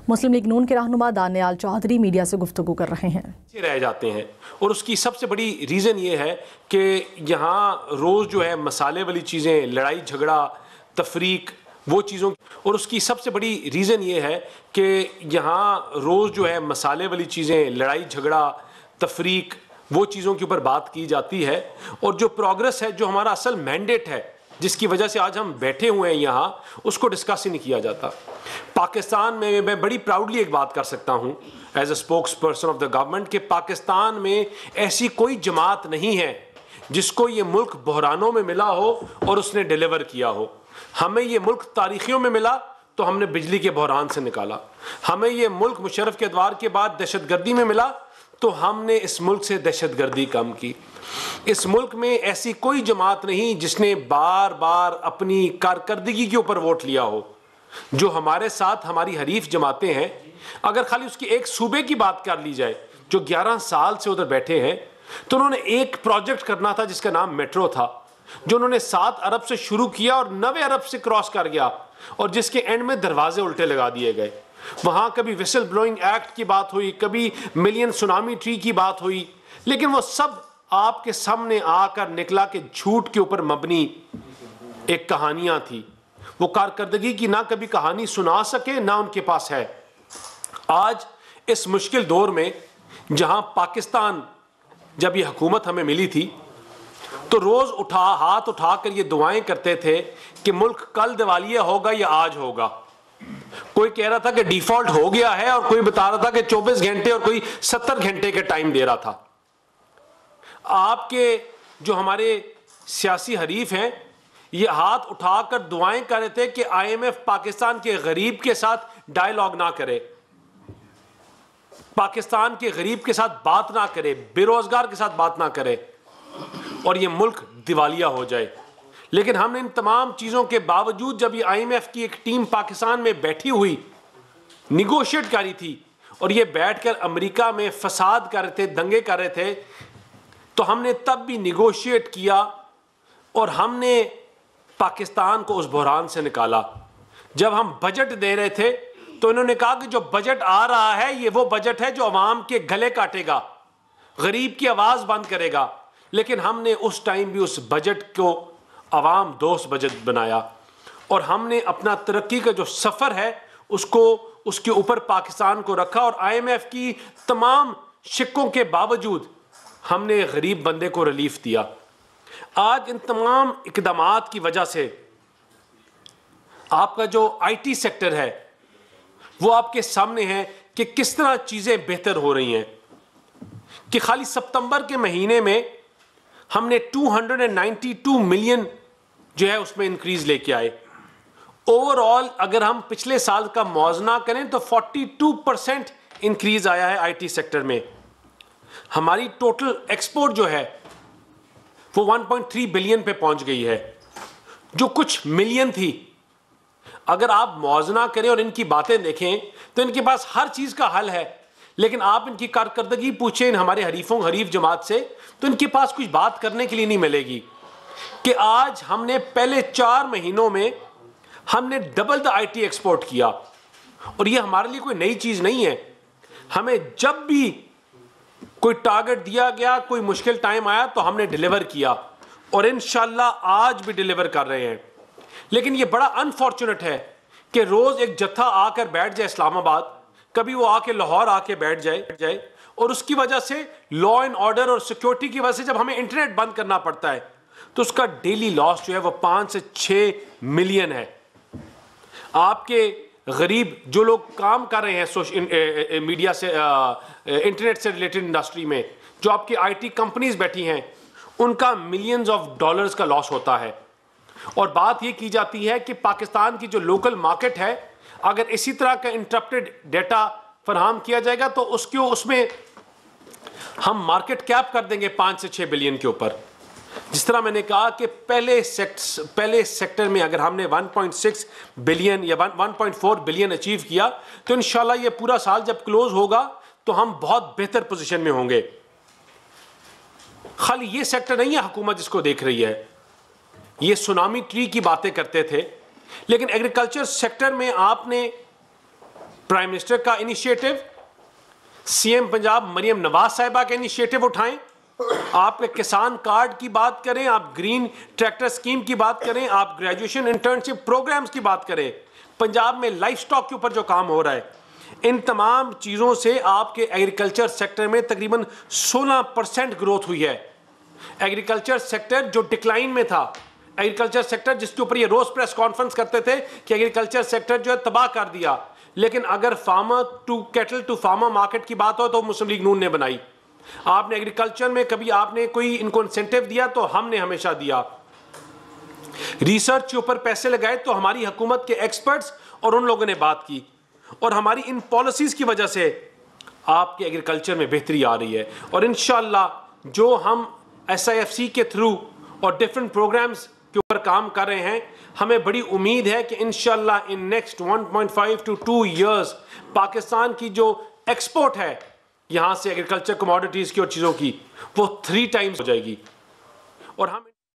मुस्लिम league नून के रहनुमा Daniyal Chaudhary media से गुफ्तगू कर रहे हैं। रह जाते हैं और उसकी सबसे बड़ी रीज़न ये है कि यहाँ रोज़ जो है मसाले वाली चीज़ें, लड़ाई झगड़ा, तफरीक, वो चीज़ों, और उसकी सबसे बड़ी रीज़न ये है कि यहाँ रोज़ जो है मसाले वाली चीज़ें, लड़ाई झगड़ा, तफरीक, वो चीज़ों के ऊपर बात की जाती है। और जो प्रोग्रेस है, जो हमारा असल मैंडेट है, जिसकी वजह से आज हम बैठे हुए हैं यहाँ, उसको डिस्कस ही नहीं किया जाता। पाकिस्तान में मैं बड़ी प्राउडली एक बात कर सकता हूँ as a spokesperson of the government कि पाकिस्तान में ऐसी कोई जमात नहीं है जिसको ये मुल्क बहरानों में मिला हो और उसने डिलीवर किया हो। हमें ये मुल्क तारीखियों में मिला तो हमने बिजली के बहरान से निकाला। हमें ये मुल्क मुशर्रफ के अदवार के बाद दहशतगर्दी में मिला तो हमने इस मुल्क से दहशतगर्दी कम की। इस मुल्क में ऐसी कोई जमात नहीं जिसने बार बार अपनी कारकर्दगी के ऊपर वोट लिया हो। जो हमारे साथ हमारी हरीफ जमातें हैं, अगर खाली उसकी एक सूबे की बात कर ली जाए जो 11 साल से उधर बैठे हैं, तो उन्होंने एक प्रोजेक्ट करना था जिसका नाम मेट्रो था, जो उन्होंने 7 अरब से शुरू किया और 9 अरब से क्रॉस कर गया और जिसके एंड में दरवाजे उल्टे लगा दिए गए। वहाँ कभी विसल ब्लोइंग एक्ट की बात हुई, कभी मिलियन सुनामी ट्री की बात हुई, लेकिन वो सब आपके सामने आकर निकला कि झूठ के ऊपर मबनी एक कहानियां थी। वो कारकर्दगी की ना कभी कहानी सुना सके ना उनके पास है। आज इस मुश्किल दौर में जहां पाकिस्तान, जब ये हुकूमत हमें मिली थी तो रोज हाथ उठाकर ये दुआएं करते थे कि मुल्क कल दिवालिया होगा या आज होगा। कोई कह रहा था कि डिफॉल्ट हो गया है और कोई बता रहा था कि 24 घंटे और कोई 70 घंटे के टाइम दे रहा था। आपके जो हमारे सियासी हरीफ हैं, ये हाथ उठाकर दुआएं कर रहे थे कि IMF पाकिस्तान के गरीब के साथ डायलॉग ना करे, पाकिस्तान के गरीब के साथ बात ना करे, बेरोजगार के साथ बात ना करे और ये मुल्क दिवालिया हो जाए। लेकिन हमने इन तमाम चीज़ों के बावजूद जब ये IMF की एक टीम पाकिस्तान में बैठी हुई निगोशिएट कर रही थी और ये बैठकर अमेरिका में फसाद कर रहे थे, दंगे कर रहे थे, तो हमने तब भी निगोशिएट किया और हमने पाकिस्तान को उस बहरान से निकाला। जब हम बजट दे रहे थे तो इन्होंने कहा कि जो बजट आ रहा है ये वो बजट है जो अवाम के गले काटेगा, गरीब की आवाज़ बंद करेगा। लेकिन हमने उस टाइम भी उस बजट को अवाम दोस्त बजट बनाया और हमने अपना तरक्की का जो सफ़र है उसको उसके ऊपर पाकिस्तान को रखा और IMF की तमाम शिक्कों के बावजूद हमने गरीब बंदे को रिलीफ दिया। आज इन तमाम इकदामात की वजह से आपका जो IT सेक्टर है वो आपके सामने है कि किस तरह चीज़ें बेहतर हो रही हैं कि खाली सितंबर के महीने में हमने 292 मिलियन जो है उसमें इंक्रीज लेके आए। ओवरऑल अगर हम पिछले साल का मौजना करें तो 42% इंक्रीज आया है IT सेक्टर में। हमारी टोटल एक्सपोर्ट जो है वो 1.3 बिलियन पे पहुंच गई है, जो कुछ मिलियन थी। अगर आप मौजना करें और इनकी बातें देखें तो इनके पास हर चीज़ का हल है, लेकिन आप इनकी कारकर्दगी पूछें इन हमारे हरीफ जमात से तो इनके पास कुछ बात करने के लिए नहीं मिलेगी। कि आज हमने पहले 4 महीनों में हमने डबल द IT एक्सपोर्ट किया और ये हमारे लिए कोई नई चीज़ नहीं है। हमें जब भी कोई टारगेट दिया गया, कोई मुश्किल टाइम आया तो हमने डिलीवर किया और इंशाल्लाह आज भी डिलीवर कर रहे हैं। लेकिन ये बड़ा अनफॉर्चुनेट है कि रोज़ एक जत्था आकर बैठ जाए इस्लामाबाद, कभी वो आके लाहौर आके बैठ जाए और उसकी वजह से लॉ एंड ऑर्डर और सिक्योरिटी की वजह से जब हमें इंटरनेट बंद करना पड़ता है तो उसका डेली लॉस जो है वो 5 से 6 मिलियन है। आपके गरीब जो लोग काम कर रहे हैं मीडिया से, इंटरनेट से रिलेटेड इंडस्ट्री में, जो आपकी IT कंपनीज बैठी हैं, उनका मिलियंस ऑफ डॉलर्स का लॉस होता है। और बात ये की जाती है कि पाकिस्तान की जो लोकल मार्केट है, अगर इसी तरह का इंटरप्टेड डेटा फराहम किया जाएगा तो उसमें हम मार्केट कैप कर देंगे 5 से 6 बिलियन के ऊपर। जिस तरह मैंने कहा कि पहले सेक्टर में अगर हमने 1.6 बिलियन या 1.4 बिलियन अचीव किया तो इंशाल्लाह ये पूरा साल जब क्लोज होगा तो हम बहुत बेहतर पोजीशन में होंगे। खाली ये सेक्टर नहीं है हुकूमत जिसको देख रही है, ये सुनामी ट्री की बातें करते थे, लेकिन एग्रीकल्चर सेक्टर में आपने प्राइम मिनिस्टर का इनिशिएटिव, सीएम पंजाब मरियम नवाज साहिबा का इनिशिएटिव उठाएं, आपके किसान कार्ड की बात करें, आप ग्रीन ट्रैक्टर स्कीम की बात करें, आप ग्रेजुएशन इंटर्नशिप प्रोग्राम्स की बात करें, पंजाब में लाइफ स्टॉक के ऊपर जो काम हो रहा है, इन तमाम चीज़ों से आपके एग्रीकल्चर सेक्टर में तकरीबन 16% ग्रोथ हुई है। एग्रीकल्चर सेक्टर जो डिक्लाइन में था, एग्रीकल्चर सेक्टर जिसके ऊपर ये रोज प्रेस कॉन्फ्रेंस करते थे कि एग्रीकल्चर सेक्टर जो है तबाह कर दिया, लेकिन अगर farmer to cattle to farmer market की बात हो तो मुस्लिम लीग नून ने बनाई। आपने एग्रीकल्चर में कभी आपने कोई इनको इंसेंटिव दिया तो हमने हमेशा दिया। रिसर्च के ऊपर पैसे लगाए तो हमारी हुकूमत के एक्सपर्ट्स और उन लोगों ने बात की, और हमारी इन पॉलिसीज की वजह से आपके एग्रीकल्चर में बेहतरी आ रही है। और इंशाअल्लाह जो हम SIFC के थ्रू और डिफरेंट प्रोग्राम्स के ऊपर काम कर रहे हैं, हमें बड़ी उम्मीद है कि इंशाअल्लाह in next 1.5 to 2 years Pakistan की जो एक्सपोर्ट है यहाँ से एग्रीकल्चर कमोडिटीज़ की और चीज़ों की, वो 3 times हो जाएगी। और हम